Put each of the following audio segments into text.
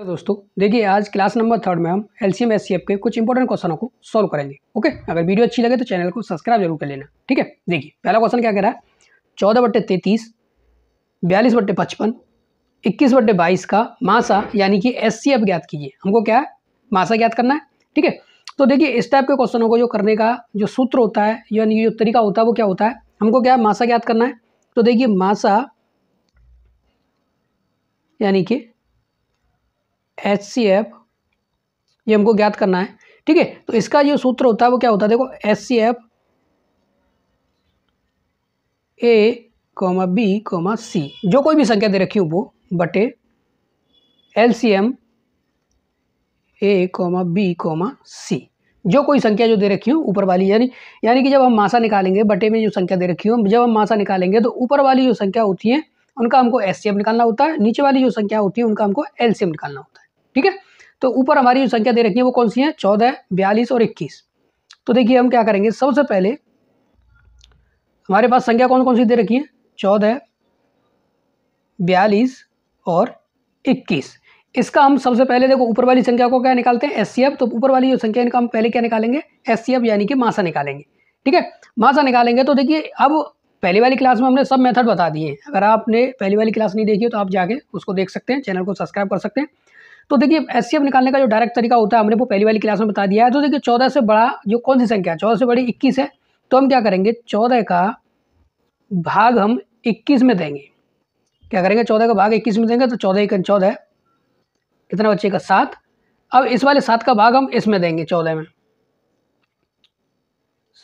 तो दोस्तों देखिए, आज क्लास नंबर 3 में हम एलसीएम एचसीएफ के कुछ इंपॉर्टेंट क्वेश्चनों को सॉल्व करेंगे। ओके, अगर वीडियो अच्छी लगे तो चैनल को सब्सक्राइब जरूर कर लेना। ठीक है, देखिए पहला क्वेश्चन क्या कह रहा है, 14/33, 42/55, 21/22 का मासा यानी कि एचसीएफ ज्ञात कीजिए। हमको क्या है, मासा ज्ञात करना है। ठीक है, तो देखिए इस टाइप के क्वेश्चनों को जो करने का जो सूत्र होता है यानी जो तरीका होता है वो क्या होता है, हमको क्या है, मासा ज्ञात करना है। तो देखिए मासा यानी कि HCF ये हमको ज्ञात करना है। ठीक है, तो इसका जो सूत्र होता है वो क्या होता है, देखो HCF A, B, C जो कोई भी संख्या दे रखी हो वो बटे LCM A, B, C जो कोई संख्या जो दे रखी हो ऊपर वाली, यानी कि जब हम मासा निकालेंगे बटे में जो संख्या दे रखी हो, जब हम मासा निकालेंगे तो ऊपर वाली जो संख्या होती है उनका हमको HCF निकालना होता है, नीचे वाली जो संख्या होती है उनका हमको LCM निकालना होता है। ठीक है, तो ऊपर हमारी जो संख्या दे रखी है वो कौन सी है, 14, 42 और 21। तो देखिए हम क्या करेंगे, सबसे पहले हमारे पास संख्या कौन कौन सी दे रखी है, 14, 42 और 21। इसका हम सबसे पहले देखो ऊपर वाली संख्या को क्या निकालते हैं, HCF। तो ऊपर वाली जो संख्या इनका हम पहले क्या निकालेंगे, HCF यानी कि मासा निकालेंगे। ठीक है, मासा निकालेंगे तो देखिए अब पहली वाली क्लास में हमने सब मेथड बता दिए हैं। अगर आपने पहली वाली क्लास नहीं देखी हो तो आप जाके उसको देख सकते हैं, चैनल को सब्सक्राइब कर सकते हैं। तो देखिए HCF निकालने का जो डायरेक्ट तरीका होता है हमने वो पहली वाली क्लास में बता दिया है। तो देखिए 14 से बड़ा जो कौन सी संख्या है, 14 से बड़ी 21 है। तो हम क्या करेंगे, 14 का भाग हम 21 में देंगे। क्या करेंगे, 14 का भाग 21 में देंगे तो 14 × 14 कितना बचेगा, 7। अब इस वाले 7 का भाग हम इसमें देंगे 14 में,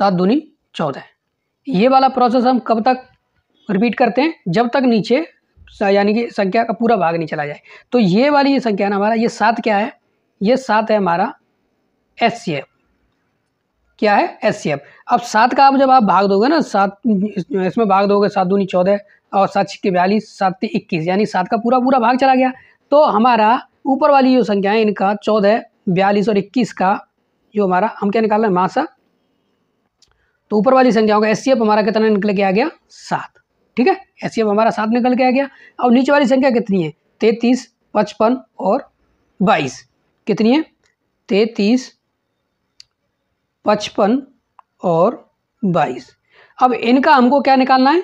7 दूनी 14। ये वाला प्रोसेस हम कब तक रिपीट करते हैं, जब तक नीचे यानी कि संख्या का पूरा भाग नहीं चला जाए। तो ये वाली ये संख्या है ना हमारा, ये 7 क्या है, ये 7 है हमारा HCF। क्या है, HCF। अब 7 का अब जब आप भाग दोगे ना, 7 इसमें भाग दोगे, 7 दूनी 14 और 7 × 42, 7 × 21 यानी 7 का पूरा भाग चला गया। तो हमारा ऊपर वाली जो संख्या है इनका 14, 42 और 21 का जो हमारा हम क्या निकालना है, मासा। तो ऊपर वाली संख्याओं का HCF हमारा कितना निकल के आ गया, 7। ठीक है, HCF हमारा 7 निकल के आ गया। अब नीचे वाली संख्या कितनी है, 33, 55 और 22। कितनी है, 33, 55 और 22। अब इनका हमको क्या निकालना है,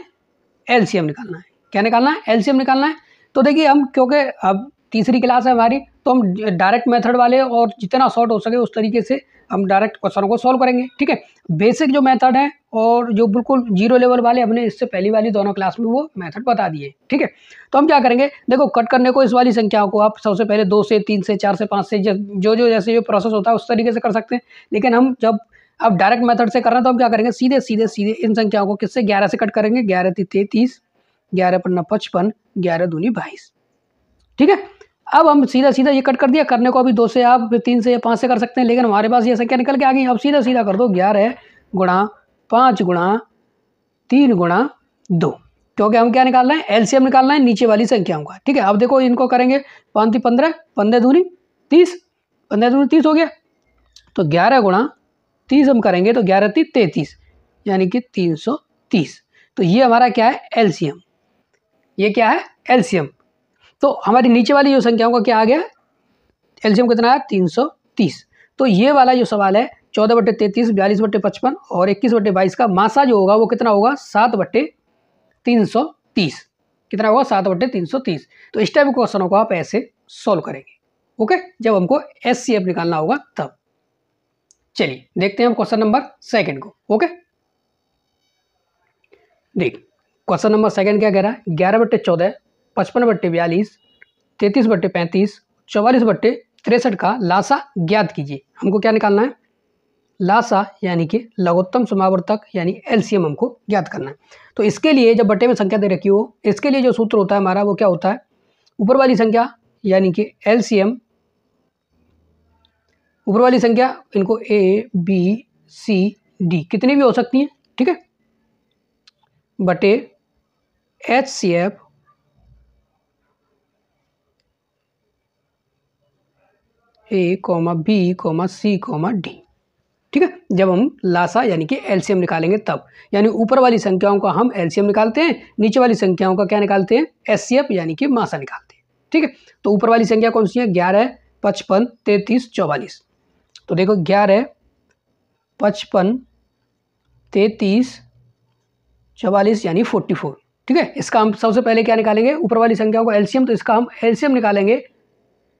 LCM निकालना है। क्या निकालना है, LCM निकालना है। तो देखिए हम क्योंकि अब तीसरी क्लास है हमारी, तो हम डायरेक्ट मेथड वाले और जितना शॉर्ट हो सके उस तरीके से हम डायरेक्ट क्वेश्चनों को सॉल्व करेंगे। ठीक है, बेसिक जो मेथड है और जो बिल्कुल जीरो लेवल वाले हमने इससे पहली वाली दोनों क्लास में वो मेथड बता दिए। ठीक है, तो हम क्या करेंगे, देखो कट करने को इस वाली संख्याओं को आप सबसे पहले 2 से, 3 से, 4 से, 5 से जो जैसे जो प्रोसेस होता है उस तरीके से कर सकते हैं। लेकिन हम जब अब डायरेक्ट मेथड से कर रहे हैं तो हम क्या करेंगे, सीधे सीधे सीधे इन संख्याओं को किससे, 11 से कट करेंगे। 11 × 33, 11 × 55, 11 दूनी 22। ठीक है, अब हम सीधा सीधा ये कट कर दिया। करने को अभी 2 से आप 3 से या 5 से कर सकते हैं, लेकिन हमारे पास ये संख्या निकल के आ गई। अब सीधा सीधा कर दो, 11 × 5 × 3 × 2, क्योंकि हम क्या निकालना है, LCM निकालना है नीचे वाली संख्याओं का। ठीक है, अब देखो इनको करेंगे, 5 × 15, 15 दूनी 30, 15 दूनी 30 हो गया। तो 11 × 30 हम करेंगे तो 11 × 33 यानी कि 330। तो ये हमारा क्या है, LCM। ये क्या है, LCM। तो हमारी नीचे वाली जो संख्याओं का क्या आ गया, LCM कितना है, 330। तो ये वाला जो सवाल है 14/33, 42/55 और 21/22 का मासा जो होगा वो कितना होगा, 7/330। कितना होगा, 7/330। तो इस टाइप के क्वेश्चनों को आप ऐसे सॉल्व करेंगे। ओके, जब हमको HCF निकालना होगा तब। चलिए देखते हैं हम क्वेश्चन नंबर 2 को। ओके, देख क्वेश्चन नंबर 2 क्या कह रहा है, 11/14, 55/42, 33/35, 44/63 का लासा ज्ञात कीजिए। हमको क्या निकालना है, लासा यानी कि लघुत्तम समावर्तक यानी LCM हमको ज्ञात करना है। तो इसके लिए जब बट्टे में संख्या दे रखी हो, इसके लिए जो सूत्र होता है हमारा वो क्या होता है, ऊपर वाली संख्या यानी कि LCM, ऊपर वाली संख्या इनको A, B, C, D कितनी भी हो सकती है। ठीक है, बटे HCF A, B, C, D। ठीक है, जब हम लासा यानी कि LCM निकालेंगे तब, यानी ऊपर वाली संख्याओं का हम LCM निकालते हैं, नीचे वाली संख्याओं का क्या निकालते हैं, HCF यानी कि मासा निकालते हैं। ठीक। ठीक है। तो ऊपर वाली संख्या कौन सी है? 11, 55, 33, 44। तो देखो 11, 55, 33, 44 यानी 44। ठीक है। इसका हम सबसे पहले क्या निकालेंगे? ऊपर वाली संख्याओं को एलसीएम। तो इसका हम एलसीएम निकालेंगे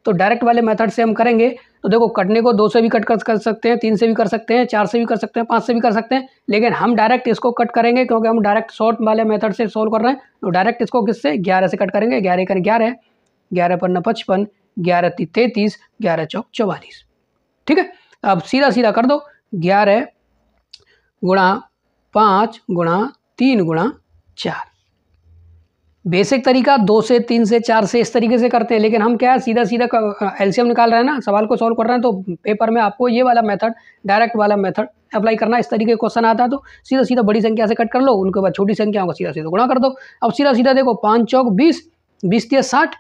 तो डायरेक्ट वाले मेथड से हम करेंगे। तो देखो कटने को 2 से भी कट कर सकते हैं, 3 से भी कर सकते हैं, 4 से भी कर सकते हैं, 5 से भी कर सकते हैं, लेकिन हम डायरेक्ट इसको कट करेंगे क्योंकि हम डायरेक्ट शॉर्ट वाले मेथड से सोल्व कर रहे हैं। तो डायरेक्ट इसको किससे? 11 से कट करेंगे। 11 का 11, 11 पर 55, 11 × 33, 11 चौक 44। ठीक है। अब सीधा सीधा कर दो। 11 गुणा 5 गुणा 3 गुणा 4। बेसिक तरीका 2 से 3 से 4 से इस तरीके से करते हैं, लेकिन हम क्या है सीधा सीधा एलसीएम निकाल रहे हैं ना, सवाल को सॉल्व कर रहे हैं। तो पेपर में आपको ये वाला मेथड, डायरेक्ट वाला मेथड अप्लाई करना। इस तरीके का क्वेश्चन आता है तो सीधा सीधा बड़ी संख्या से कट कर लो, उनके बाद छोटी संख्याओं का सीधा सीधा गुणा कर दो। अब सीधा सीधा देखो 5 चौक 20, 20 × 60।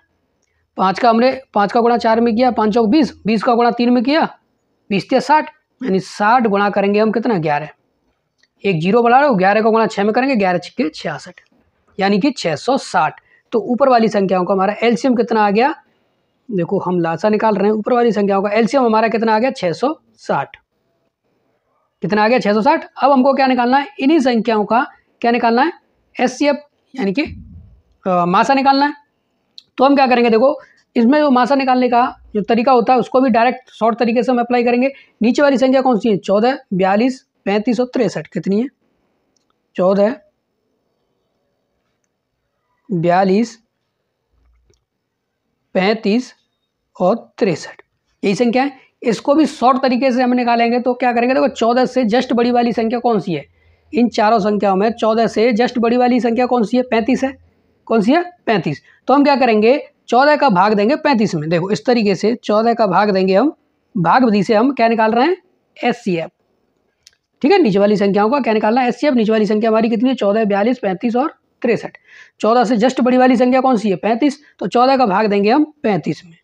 5 का हमने 5 का गुणा 4 में किया, 5 चौक 20, 20 का गुणा 3 में किया, 20 × 60 यानी 60 गुणा करेंगे हम कितना? 11। एक जीरो बढ़ा रहे हो, 11 का गुणा 6 में करेंगे, 11 × 6 = 66 यानी कि 660। तो ऊपर वाली संख्याओं का हमारा एलसीएम कितना आ गया? देखो हम लासा निकाल रहे हैं, ऊपर वाली संख्याओं का एलसीएम हमारा कितना आ गया? 660। कितना आ गया? 660। अब हमको क्या निकालना है? इन्हीं संख्याओं का क्या निकालना है? एचसीएफ यानी कि मासा निकालना है। तो हम क्या करेंगे? देखो इसमें जो मासा निकालने का जो तरीका होता है उसको भी डायरेक्ट शॉर्ट तरीके से हम अप्लाई करेंगे। नीचे वाली संख्या कौन सी है? 14, 42, 35 और 63। कितनी है? 14, 42, 35 और 63, यही संख्या है। इसको भी शॉर्ट तरीके से हम निकालेंगे तो क्या करेंगे? देखो 14 से जस्ट बड़ी वाली संख्या कौन सी है? इन चारों संख्याओं में 14 से जस्ट बड़ी वाली संख्या कौन सी है? 35 है। कौन सी है? 35। तो हम क्या करेंगे? 14 का भाग देंगे 35 में। देखो इस तरीके से 14 का भाग देंगे हम, भाग विधि से हम क्या निकाल रहे हैं? एचसीएफ। ठीक है। नीचे वाली संख्याओं का क्या निकालना है? एचसीएफ। नीचे वाली संख्या हमारी कितनी है? 14, 42, 35 और 63। 14 से जस्ट बड़ी वाली संख्या कौन सी है? 35। तो 14 का भाग देंगे हम 35 में।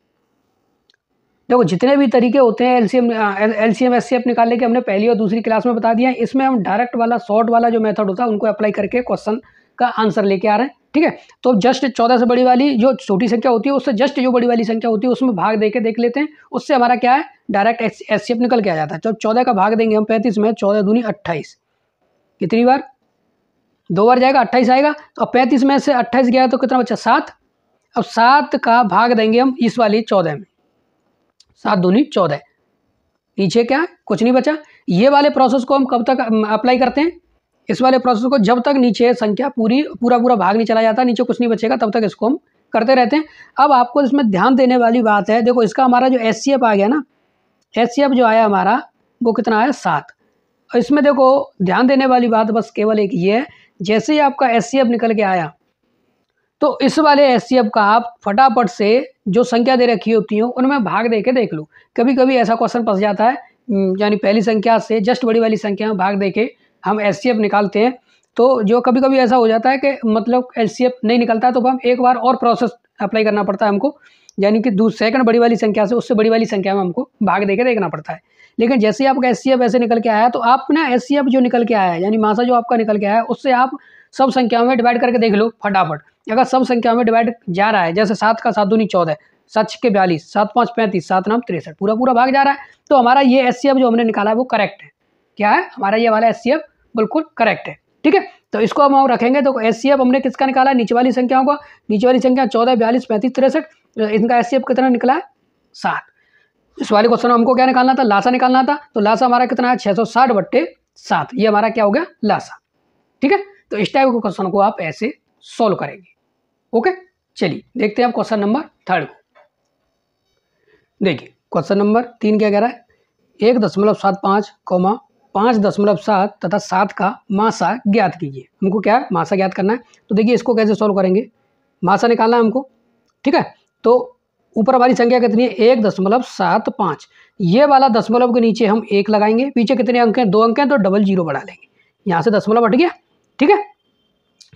देखो जितने भी तरीके होते हैं एलसीएम एचसीएफ निकालने के, हमने पहली और दूसरी क्लास में बता दिया है। इसमें हम डायरेक्ट वाला शॉर्ट वाला जो मेथड होता है उनको अप्लाई करके क्वेश्चन का आंसर लेके आ रहे हैं। ठीक है। तो जस्ट 14 से बड़ी वाली जो छोटी संख्या होती है उससे जस्ट जो बड़ी वाली संख्या होती है उसमें भाग देके देख लेते हैं, उससे हमारा क्या है? डायरेक्ट एचसीएफ निकल के आ जाता है। जब 14 का भाग देंगे हम 35 में, 14 दूनी 28। कितनी बार? 2 बार जाएगा, 28 आएगा। तो अब 35 में से 28 गया तो कितना बचा? 7। अब 7 का भाग देंगे हम इस वाली 14 में, 7 दूनी 14। नीचे क्या? कुछ नहीं बचा। ये वाले प्रोसेस को हम कब तक अप्लाई करते हैं? इस वाले प्रोसेस को जब तक नीचे संख्या पूरा भाग नहीं चला जाता, नीचे कुछ नहीं बचेगा, तब तक इसको हम करते रहते हैं। अब आपको इसमें ध्यान देने वाली बात है, देखो इसका हमारा जो एचसीएफ आ गया ना, एचसीएफ जो आया हमारा वो कितना आया? 7। और इसमें देखो ध्यान देने वाली बात बस केवल एक ये है, जैसे ही आपका एचसीएफ निकल के आया तो इस वाले एचसीएफ का आप फटाफट से जो संख्या दे रखी होती है उनमें भाग दे के देख लो। कभी कभी ऐसा क्वेश्चन फंस जाता है, यानी पहली संख्या से जस्ट बड़ी वाली संख्या में भाग दे के हम एचसीएफ निकालते हैं, तो जो कभी कभी ऐसा हो जाता है कि मतलब एचसीएफ नहीं निकलता है, तो हम एक बार और प्रोसेस अप्लाई करना पड़ता है हमको, यानी कि सेकंड बड़ी वाली संख्या से उससे बड़ी वाली संख्या में हमको भाग दे के देखना पड़ता है। लेकिन जैसे ही आपका एचसीएफ ऐसे निकल के आया तो आप ना एचसीएफ जो निकल के आया है यानी मासा जो आपका निकल के आया है उससे आप सब संख्याओं में डिवाइड करके देख लो फटाफट। अगर सब संख्याओं में डिवाइड जा रहा है, जैसे 7 का 7 दूनी 14, 7 छक्के 42, 7 5 35, 7 9 63, पूरा भाग जा रहा है, तो हमारा ये एचसीएफ जो हमने निकाला है वो करेक्ट है। क्या है? हमारा ये वाला एचसीएफ बिल्कुल करेक्ट है। ठीक है। तो इसको हम रखेंगे। तो एचसीएफ हमने किसका निकाला है? नीचे वाली संख्याओं का। नीचे वाली संख्या 14, 42, 35, 63, इनका एचसीएफ कितना निकला है? 7। इस वाले क्वेश्चन में हमको क्या निकालना था? लासा निकालना था। तो लासा हमारा कितना है? 660/7। ये हमारा क्या हो गया? लासा। ठीक है। तो इस टाइप के क्वेश्चन को आप ऐसे सोल्व करेंगे। ओके, चलिए देखते हैं आप क्वेश्चन नंबर 3 को। देखिए क्वेश्चन नंबर 3 क्या कह रहा है? 1.75, 5.7 तथा 7 का मासा ज्ञात कीजिए। हमको क्या है? मासा ज्ञात करना है। तो देखिए इसको कैसे सोल्व करेंगे? मासा निकालना है हमको। ठीक है। तो ऊपर वाली संख्या कितनी है? 1.75। ये वाला दशमलव के नीचे हम 1 लगाएंगे। पीछे कितने अंक हैं? 2 अंक हैं, तो डबल 0 बढ़ा लेंगे। यहाँ से दशमलव हट गया। ठीक है।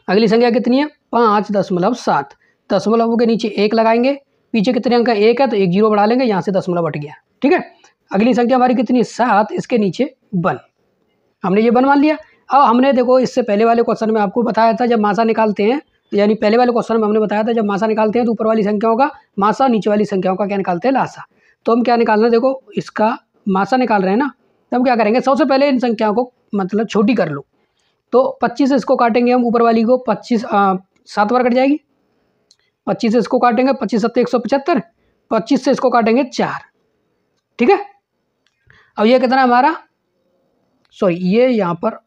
अगली संख्या कितनी है? 5.7। दशमलव के नीचे 1 लगाएंगे। पीछे कितने अंक है? 1 है, तो 1 0 बढ़ा लेंगे। यहाँ से दशमलव हट गया। ठीक है। अगली संख्या हमारी कितनी है? 7। इसके नीचे 1। हमने ये 1 मान लिया। अब हमने देखो इससे पहले वाले क्वेश्चन में आपको बताया था जब मासा निकालते हैं यानी पहले वाले क्वेश्चन में हमने बताया था जब मासा निकालते हैं तो ऊपर वाली संख्याओं का मासा, नीचे वाली संख्याओं का क्या निकालते हैं, लासा। तो हम क्या निकालना है, देखो इसका मासा निकाल रहे हैं ना, तो हम क्या करेंगे, सबसे पहले इन संख्याओं को मतलब छोटी कर लो। तो 25 से इसको काटेंगे हम, ऊपर वाली को 25 7 बार कट जाएगी। 25 से इसको काटेंगे, 25 7 175, 25 से इसको काटेंगे 4, ठीक है। अब ये कितना हमारा, सॉरी ये यहाँ पर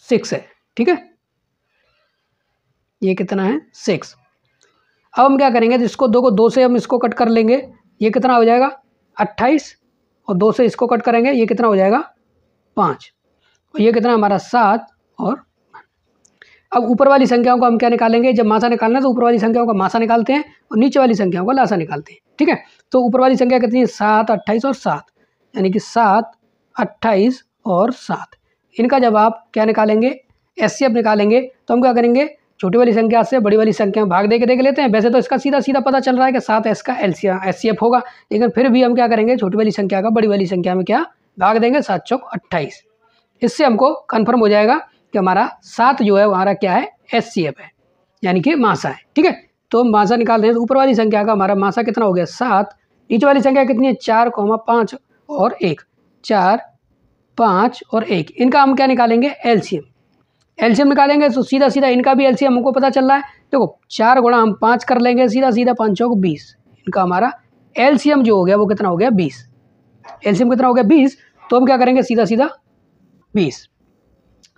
6 है, ठीक है, ये कितना है 6। अब हम क्या करेंगे, तो इसको 2 से हम इसको कट कर लेंगे, ये कितना हो जाएगा 28, और 2 से इसको कट करेंगे, ये कितना हो जाएगा 5, और ये कितना हमारा 7। और अब ऊपर वाली संख्याओं को हम क्या निकालेंगे, जब मासा निकालना है तो ऊपर वाली संख्याओं का मासा निकालते हैं और नीचे वाली संख्याओं का लासा निकालते हैं, ठीक है। तो ऊपर वाली संख्या कितनी है 7, 28 और 7, यानी कि 7, 28 और 7। इनका जब आप क्या निकालेंगे, एचसीएफ निकालेंगे, तो हम क्या करेंगे, छोटी वाली संख्या से बड़ी वाली संख्या में भाग दे के देख लेते हैं। वैसे तो इसका सीधा सीधा पता चल रहा है कि 7 का एचसीएफ होगा, लेकिन फिर भी हम क्या करेंगे, छोटी वाली संख्या का बड़ी वाली संख्या में क्या भाग देंगे, 7 चौक 28। इससे हमको कन्फर्म हो जाएगा कि हमारा 7 जो है हमारा क्या है, एचसीएफ है, यानी कि मासा है, ठीक है। तो हम मासा निकाल रहे हैं, तो ऊपर वाली संख्या का हमारा मासा कितना हो गया 7, नीचे वाली संख्या कितनी है 4, 5 और 1, 4, 5 और 1। इनका हम क्या निकालेंगे, एलसीएम। एलसीएम निकालेंगे तो सीधा सीधा इनका भी एलसीएम हमको पता चल रहा है। देखो 4 गुणा हम 5 कर लेंगे, सीधा सीधा 5 चौक 20। इनका हमारा एलसीएम जो हो गया वो कितना हो गया 20। एलसीएम कितना हो गया 20। तो हम क्या करेंगे, सीधा सीधा 20।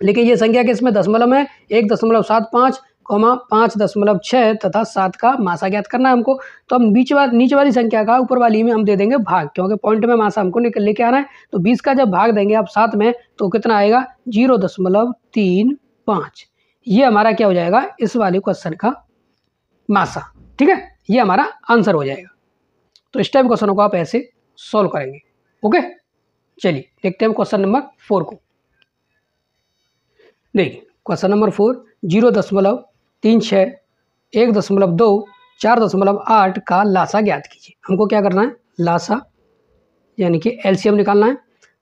लेकिन ये संख्या किसमें दशमलव में 1.75, 5.6 तथा 7 का मासा ज्ञात करना है हमको। तो हम नीचे वाली संख्या का ऊपर वाली में हम दे देंगे भाग, क्योंकि पॉइंट में मासा हमको लेके आना है। तो 20 का जब भाग देंगे आप 7 में तो कितना आएगा 0.35। ये हमारा क्या हो जाएगा, इस वाले क्वेश्चन का मासा, ठीक है, ये हमारा आंसर हो जाएगा। तो इस टाइप क्वेश्चनों को आप ऐसे सॉल्व करेंगे। ओके, चलिए देखते हैं क्वेश्चन नंबर 4 को। देखिए क्वेश्चन नंबर 4, 0.36, 1.2, 4.8 का लासा ज्ञात कीजिए। हमको क्या करना है, लासा यानी कि एलसीएम निकालना है।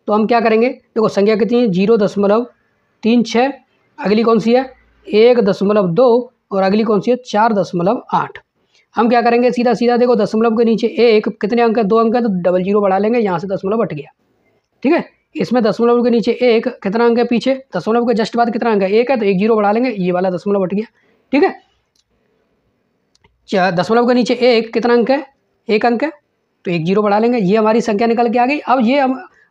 तो हम क्या करेंगे, देखो संख्या कितनी है 0.36, अगली कौन सी है 1.2 और अगली कौन सी है 4.8। हम क्या करेंगे, सीधा सीधा देखो दशमलव के नीचे 1 कितने अंक है, 2 अंक है, तो डबल 0 बढ़ा लेंगे, यहाँ से दशमलव हट गया, ठीक है। इसमें दशमलव के नीचे 1 कितना अंक है, पीछे दशमलव के जस्ट बाद कितना अंक है 1 है, तो 1 0 बढ़ा लेंगे, ये वाला दशमलव हट गया, ठीक है। दशमलव के नीचे 1 कितना अंक है, 1 अंक है, तो 1 0 बढ़ा लेंगे, ये हमारी संख्या निकल के आ गई।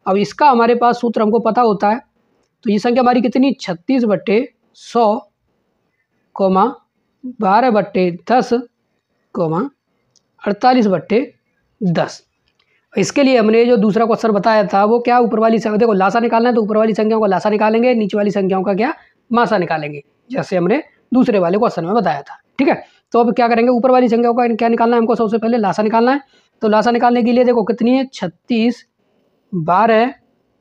अब इसका हमारे पास सूत्र हमको पता होता है। तो ये संख्या हमारी कितनी 36/100, 12/10, 48/10। इसके लिए हमने जो दूसरा क्वेश्चन बताया था वो क्या, ऊपर वाली संख्या, देखो लासा निकालना है तो ऊपर वाली संख्याओं का लासा निकालेंगे, नीचे वाली संख्याओं का क्या मासा निकालेंगे, जैसे हमने दूसरे वाले क्वेश्चन में बताया था, ठीक है। तो अब क्या करेंगे, ऊपर वाली संख्याओं का क्या निकालना है हमको, सबसे पहले लासा निकालना है। तो लासा निकालने के लिए देखो कितनी है 36, 12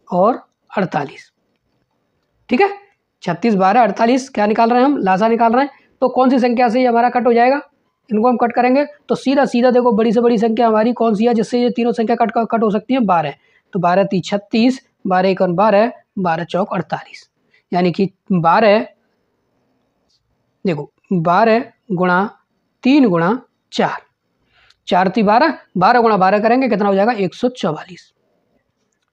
और 48, ठीक है। 36, 12, 48 क्या निकाल रहे हैं हम, लासा निकाल रहे हैं। तो कौन सी संख्या से ये हमारा कट हो जाएगा, इनको हम कट करेंगे तो सीधा सीधा देखो बड़ी से बड़ी संख्या हमारी कौन सी है जिससे ये तीनों संख्या कट हो सकती है, 12। तो 12 3 36, 12 1 12, 12 चौक 48, यानी कि 12, देखो 12 गुणा 3 गुणा 4, 4 3 12, 12 गुणा 12 करेंगे कितना हो जाएगा 144,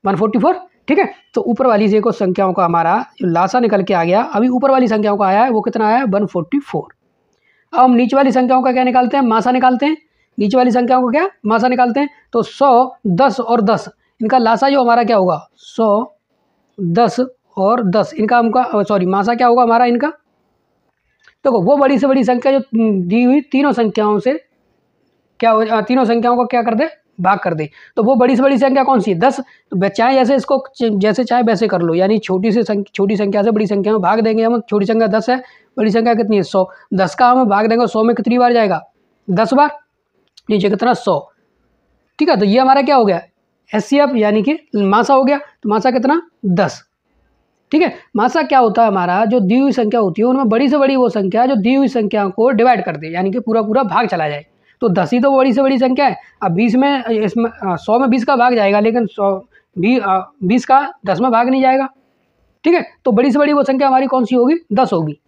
144, ठीक है। तो ऊपर वाली से को संख्याओं का हमारा जो लासा निकल के आ गया, अभी ऊपर वाली संख्याओं का आया है वो कितना आया है 144। अब हम नीचे वाली संख्याओं का क्या निकालते हैं, मासा निकालते हैं। नीचे वाली संख्याओं को क्या मासा निकालते हैं। तो 100, 10 और 10 इनका लासा जो हमारा क्या होगा 100, 10 और 10 इनका हमका सॉरी मासा क्या होगा हमारा इनका। देखो वो बड़ी से बड़ी संख्या जो दी हुई तीनों संख्याओं से क्या हो, तीनों संख्याओं को क्या कर दे भाग कर दे। तो वो बड़ी से बड़ी संख्या कौन सी है 10। तो चाहे ऐसे इसको जैसे चाहे वैसे कर लो, यानी छोटी संख्या से बड़ी संख्या में भाग देंगे हम। छोटी संख्या 10 है, बड़ी संख्या कितनी है 100। 10 का हम भाग देंगे 100 में कितनी बार जाएगा 10 बार, नीचे कितना 100, ठीक है। तो ये हमारा क्या हो गया एचसीएफ यानी कि मासा हो गया। तो मासा कितना 10, ठीक है। मासा क्या होता है हमारा, जो दी हुई संख्या होती है उनमें बड़ी से बड़ी वो संख्या जो दी हुई संख्या को डिवाइड कर दे, यानी कि पूरा पूरा भाग चला जाए। तो 10 ही तो बड़ी से बड़ी संख्या है। अब 20 में इसमें 100 में 20 का भाग जाएगा, लेकिन 20 का 10 में भाग नहीं जाएगा, ठीक है। तो बड़ी से बड़ी वो संख्या हमारी कौन सी होगी 10 होगी।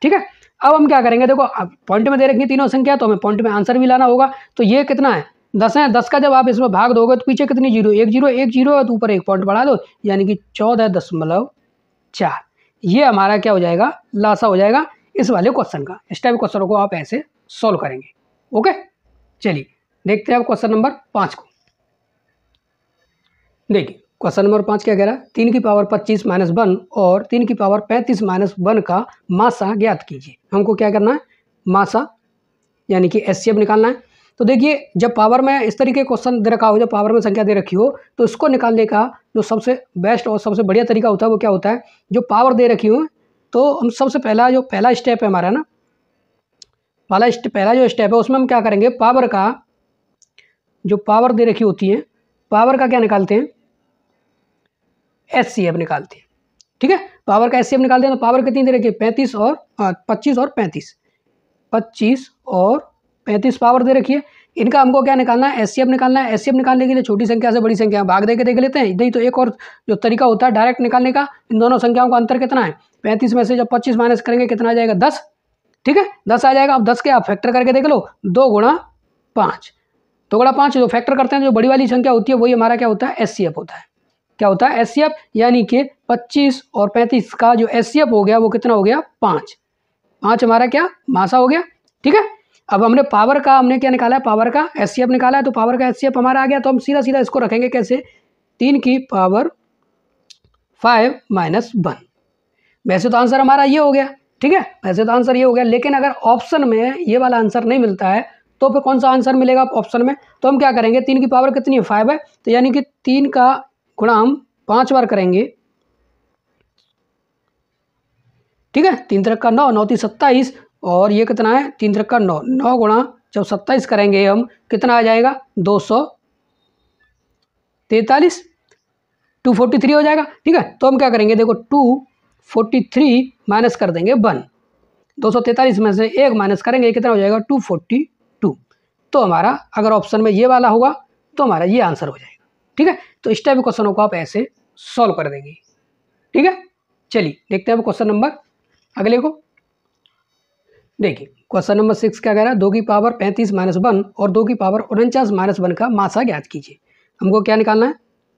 ठीक है। अब हम क्या करेंगे, देखो पॉइंट में दे रखी तीनों संख्या, तो हमें पॉइंट में आंसर भी लाना होगा। तो ये कितना है, 10 है। 10 का जब आप इसमें भाग दोगे तो पीछे कितनी जीरो, एक जीरो है, तो ऊपर एक पॉइंट बढ़ा दो, यानी कि 14.4। ये हमारा क्या हो जाएगा, लासा हो जाएगा इस वाले क्वेश्चन का। इस टाइप क्वेश्चनों को आप ऐसे सॉल्व करेंगे। ओके, चलिए देखते हैं अब क्वेश्चन नंबर 5 को। देखिए क्वेश्चन नंबर 5 क्या कह रहा है, 3 की पावर 25 माइनस 1 और 3 की पावर 35 माइनस 1 का मासा ज्ञात कीजिए। हमको क्या करना है, मासा यानी कि एचसीएफ निकालना है। तो देखिए जब पावर में इस तरीके क्वेश्चन दे रखा हो, जब पावर में संख्या दे रखी हो, तो इसको निकालने का जो सबसे बेस्ट और सबसे बढ़िया तरीका होता है वो क्या होता है, जो पावर दे रखी हो तो हम सबसे पहला स्टेप है हमारा ना, पहला जो स्टेप है उसमें हम क्या करेंगे, पावर का जो पावर दे रखी होती है, पावर का क्या निकालते हैं, एचसीएफ निकालते हैं। ठीक है, पावर का एचसीएफ निकालते हैं। तो पावर कितनी दे रखी है, 25 और 35 पावर दे रखी है। इनका हमको क्या निकालना है, एचसीएफ निकालना है। एचसीएफ निकालने के लिए छोटी संख्या से बड़ी संख्या भाग दे के देख लेते हैं। नहीं तो एक और जो तरीका होता है डायरेक्ट निकालने का, इन दोनों संख्याओं का अंतर कितना है, 35 में से जब 25 माइनस करेंगे कितना आ जाएगा, 10। ठीक है, 10 आ जाएगा। अब 10 के आप फैक्टर करके देख लो, 2 गुणा 5, 2 गुणा 5 जो फैक्टर करते हैं, जो बड़ी वाली संख्या होती है वही हमारा क्या होता है, एचसीएफ होता है। क्या होता है, एचसीएफ, यानी कि 25 और 35 का जो एचसीएफ हो गया वो कितना हो गया, 5 हमारा क्या मासा हो गया। ठीक है, अब हमने पावर का हमने क्या निकाला है, पावर का एचसीएफ निकाला है। तो पावर का एचसीएफ हमारा आ गया। तो हम सीधा सीधा इसको रखेंगे कैसे, 3 की पावर 5 माइनस 1। वैसे तो आंसर हमारा ये हो गया। ठीक है, वैसे तो आंसर ये हो गया, लेकिन अगर ऑप्शन में ये वाला आंसर नहीं मिलता है तो फिर कौन सा आंसर मिलेगा ऑप्शन में। तो हम क्या करेंगे, 3 की पावर कितनी है, 5 है। तो यानी कि 3 का गुणा हम 5 बार करेंगे। ठीक है, 3 त्रिक का 9, 9 × 27, और ये कितना है, 3 त्रिक का 9, 9 गुणा जब 27 करेंगे हम कितना आ जाएगा, 243, 243 हो जाएगा। ठीक है, तो हम क्या करेंगे, देखो 243 माइनस कर देंगे 1, 243 में से 1 माइनस करेंगे कितना हो जाएगा, 242। तो हमारा अगर ऑप्शन में ये वाला होगा तो हमारा ये आंसर हो जाएगा। ठीक है, तो इस टाइप के क्वेश्चनों को आप ऐसे सॉल्व कर देंगे। ठीक है, चलिए देखते हैं क्वेश्चन नंबर अगले को। देखिए क्वेश्चन नंबर 6 क्या कह रहा है, 2 की पावर 35 माइनस 1 और 2 की पावर 49 माइनस 1 का मासा ज्ञात कीजिए। हमको क्या निकालना है,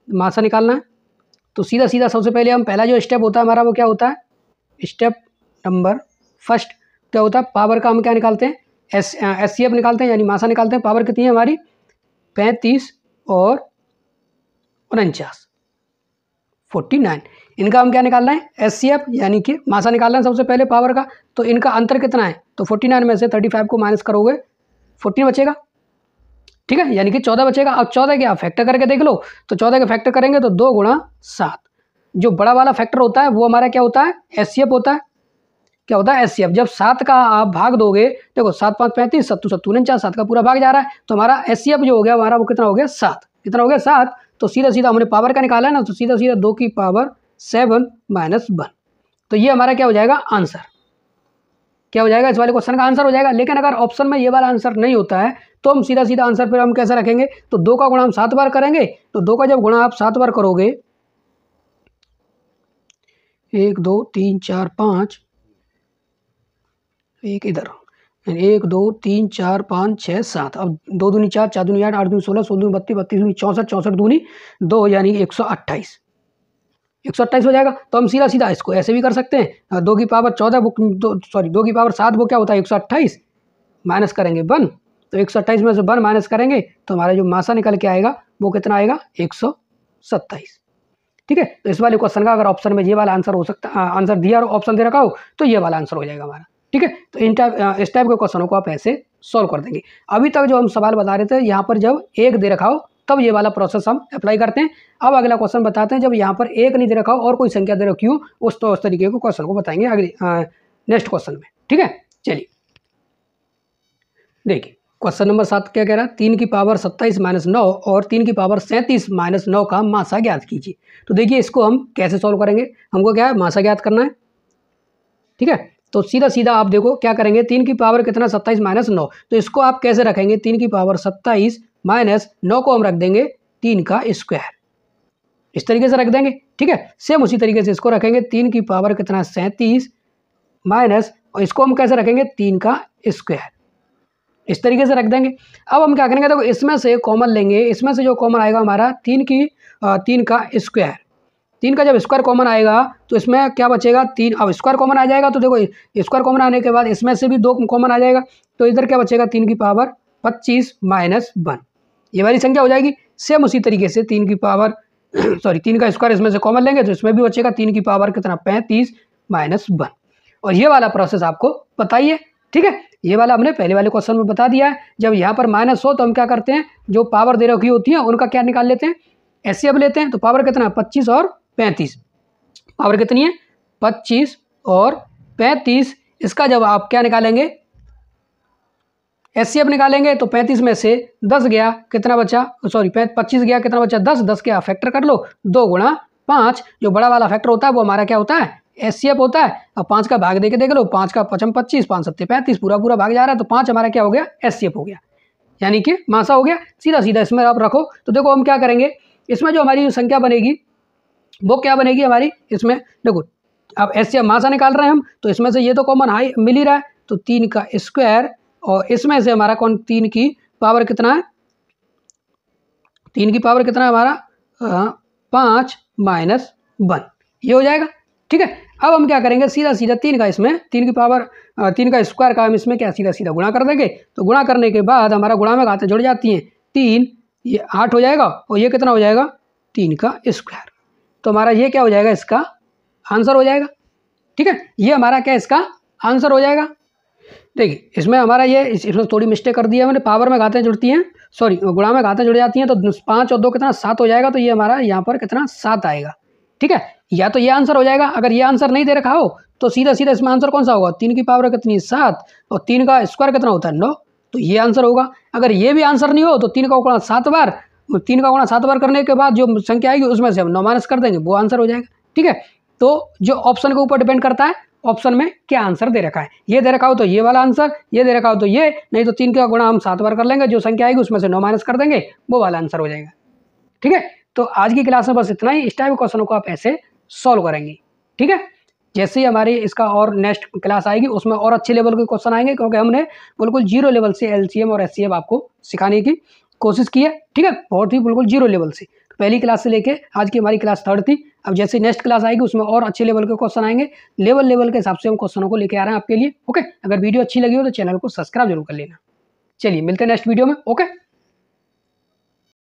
मासा निकालना है। तो सीधा सीधा सबसे पहले हम पहला जो स्टेप होता है हमारा वो क्या होता है, स्टेप नंबर फर्स्ट क्या होता है, पावर का हम क्या निकालते हैं, एचसीएफ निकालते हैं, यानी मासा निकालते हैं। पावर कितनी है हमारी, 35 और 49, 49। इनका हम क्या निकालना है, एचसीएफ, यानी कि मासा निकालना है सबसे पहले पावर का। तो इनका अंतर कितना है, तो 49 में से 35 को माइनस करोगे 14 बचेगा। ठीक है, यानी कि 14 बचेगा। अब 14 के आप फैक्टर करके देख लो, तो 14 के फैक्टर करेंगे तो 2 गुणा 7, जो बड़ा वाला फैक्टर होता है वो हमारा क्या होता है, एचसीएफ होता है। क्या होता है, एचसीएफ। जब 7 का आप भाग दोगे, देखो 7 5 35, 7 7 49, 7 का पूरा भाग जा रहा है। तो हमारा एचसीएफ जो हो गया हमारा वो कितना हो गया, 7। कितना हो गया, 7। तो सीधा सीधा हमने पावर का निकाला है ना, तो सीधा सीधा 2 की पावर 7 माइनस 1। तो ये हमारा क्या हो जाएगा, आंसर क्या हो जाएगा, इस वाले क्वेश्चन का आंसर हो जाएगा। लेकिन अगर ऑप्शन में ये वाला आंसर नहीं होता है तो हम सीधा सीधा आंसर पर हम कैसे रखेंगे, तो 2 का गुणा हम 7 बार करेंगे। तो 2 का जब गुणा आप 7 बार करोगे, 1 2 3 4 5, एक इधर 1 2 3 4 5 6 7, अब 2 दूनी 4, 4 दूनी 8, 8 दूनी 16, 16 दूनी 32, 32 दूनी 64, 64 दूनी 2, यानी 128, 128 हो जाएगा। तो हम सीधा सीधा इसको ऐसे भी कर सकते हैं, 2 की पावर 14 वो 2 की पावर 7 वो क्या होता है, 128 माइनस करेंगे 1। तो 128 में से 1 माइनस करेंगे तो हमारा जो मासा निकल के आएगा वो कितना आएगा, 127। ठीक है, तो इस वाले क्वेश्चन का अगर ऑप्शन में ये वाला आंसर हो सकता, आंसर दिया और ऑप्शन दे रखा हो तो ये वाला आंसर हो जाएगा हमारा। ठीक है, तो इस टाइप के क्वेश्चनों को आप ऐसे सॉल्व कर देंगे। अभी तक जो हम सवाल बता रहे थे, यहाँ पर जब 1 दे रखा हो तब ये वाला प्रोसेस हम अप्लाई करते हैं। अब अगला क्वेश्चन बताते हैं, जब यहाँ पर 1 नहीं दे रखा हो और कोई संख्या दे रखी हो, उस तरीके को क्वेश्चन को बताएंगे अगले नेक्स्ट क्वेश्चन में। ठीक है, चलिए देखिए क्वेश्चन नंबर 7 क्या कह रहा है, 3 की पावर 27 माइनस 9 और 3 की पावर 37 माइनस 9 का मासा ज्ञात कीजिए। तो देखिए इसको हम कैसे सॉल्व करेंगे, हमको क्या है, मासा ज्ञात करना है। ठीक है, तो सीधा सीधा आप देखो क्या करेंगे, 3 की पावर कितना, 27 माइनस 9। तो इसको आप कैसे रखेंगे, 3 की पावर 27 माइनस 9 को हम रख देंगे 3 का स्क्वायर, इस तरीके से रख देंगे। ठीक है, सेम उसी तरीके से इसको रखेंगे, 3 की पावर कितना, 37 माइनस, और इसको हम कैसे रखेंगे 3 का स्क्वायर, इस तरीके से रख देंगे। अब हम क्या करेंगे, देखो इसमें से कॉमन लेंगे, इसमें से जो कॉमन आएगा हमारा 3 का स्क्वायर, 3 का जब स्क्वायर कॉमन आएगा तो इसमें क्या बचेगा 3। अब स्क्वायर कॉमन आ जाएगा तो देखो स्क्वायर कॉमन आने के बाद इसमें से भी 2 कॉमन आ जाएगा, तो इधर क्या बचेगा 3 की पावर 25 माइनस 1, ये वाली संख्या हो जाएगी। सेम उसी तरीके से 3 की पावर 3 का स्क्वायर इसमें से कॉमन लेंगे तो इसमें भी बचेगा 3 की पावर कितना 35 माइनस 1, और ये वाला प्रोसेस आपको बताइए। ठीक है, ये वाला हमने पहले वाले क्वेश्चन में बता दिया है। जब यहाँ पर माइनस हो तो हम क्या करते हैं, जो पावर दे रखी होती है उनका क्या निकाल लेते हैं, एचसीएफ लेते हैं। तो पावर कितना 25 और 35, पावर कितनी है 25 और 35, इसका जब आप क्या निकालेंगे एचसीएफ निकालेंगे तो 35 में से 10 गया कितना बचा, 25 गया कितना बचा 10, 10 के आप फैक्टर कर लो, 2 गुणा 5, जो बड़ा वाला फैक्टर होता है वो हमारा क्या होता है एचसीएफ होता है। अब 5 का भाग देके देख लो, 5 का 5 25, 5 7 35, पूरा पूरा भाग जा रहा है, तो 5 हमारा क्या हो गया एचसीएफ हो गया, यानी कि मासा हो गया। सीधा सीधा इसमें आप रखो, तो देखो हम क्या करेंगे, इसमें जो हमारी संख्या बनेगी वो क्या बनेगी हमारी, इसमें देखो अब एचसीएफ मासा निकाल रहे हैं हम, तो इसमें से ये तो कॉमन हाई मिल ही रहा है, तो 3 का स्क्वायर, और इसमें से हमारा कौन 3 की पावर कितना है, 3 की पावर कितना है हमारा 5 माइनस 1, ये हो जाएगा। ठीक है, अब हम क्या करेंगे सीधा सीधा 3 का इसमें 3 की पावर 3 का स्क्वायर का हम इसमें क्या सीधा सीधा गुणा कर देंगे, तो गुणा करने के बाद हमारा गुणा में घातें जुड़ जाती हैं, 3 ये 8 हो जाएगा, और ये कितना हो जाएगा 3 का स्क्वायर, तो हमारा ये क्या हो जाएगा इसका आंसर हो जाएगा। ठीक है, ये हमारा क्या इसका आंसर हो जाएगा। देखिए इसमें हमारा ये इसमें थोड़ी मिस्टेक कर दी है मैंने, पावर में घातें जुड़ती हैं, गुणा में घातें जुड़ जाती हैं, तो 5 और 2 कितना 7 हो जाएगा, तो ये हमारा यहाँ पर कितना 7 आएगा। ठीक है, या तो ये आंसर हो जाएगा, अगर ये आंसर नहीं दे रखा हो तो सीधा सीधा इसमें आंसर कौन सा होगा 3 की पावर कितनी 7, और 3 का स्क्वायर कितना होता है 9, तो ये आंसर होगा। अगर ये भी आंसर नहीं हो तो 3 का गुणा 7 बार, 3 का गुणा 7 बार करने के बाद जो संख्या आएगी उसमें से हम 9 माइनस कर देंगे, वो आंसर हो जाएगा। ठीक है, तो जो ऑप्शन के ऊपर डिपेंड करता है ऑप्शन में क्या आंसर दे रखा है, ये दे रखा हो तो ये वाला आंसर, ये दे रखा हो तो ये, नहीं तो 3 का गुणा हम 7 बार कर लेंगे, जो संख्या आएगी उसमें से 9 माइनस कर देंगे, वो वाला आंसर हो जाएगा। ठीक है, तो आज की क्लास में बस इतना ही, इस टाइप के क्वेश्चनों को आप ऐसे सॉल्व करेंगे। ठीक है, जैसे ही हमारी इसका और नेक्स्ट क्लास आएगी उसमें और अच्छे लेवल के क्वेश्चन आएंगे, क्योंकि हमने बिल्कुल 0 लेवल से एलसीएम और एचसीएफ आपको सिखाने की कोशिश की है। ठीक है, बहुत ही बिल्कुल 0 लेवल से, पहली क्लास से लेके आज की हमारी क्लास 3rd थी। अब जैसे नेक्स्ट क्लास आएगी उसमें और अच्छे लेवल के क्वेश्चन आएंगे, लेवल के हिसाब से हम क्वेश्चनों को लेके आ रहे हैं आपके लिए। ओके, अगर वीडियो अच्छी लगी हो तो चैनल को सब्सक्राइब जरूर कर लेना। चलिए मिलते हैं नेक्स्ट वीडियो में। ओके।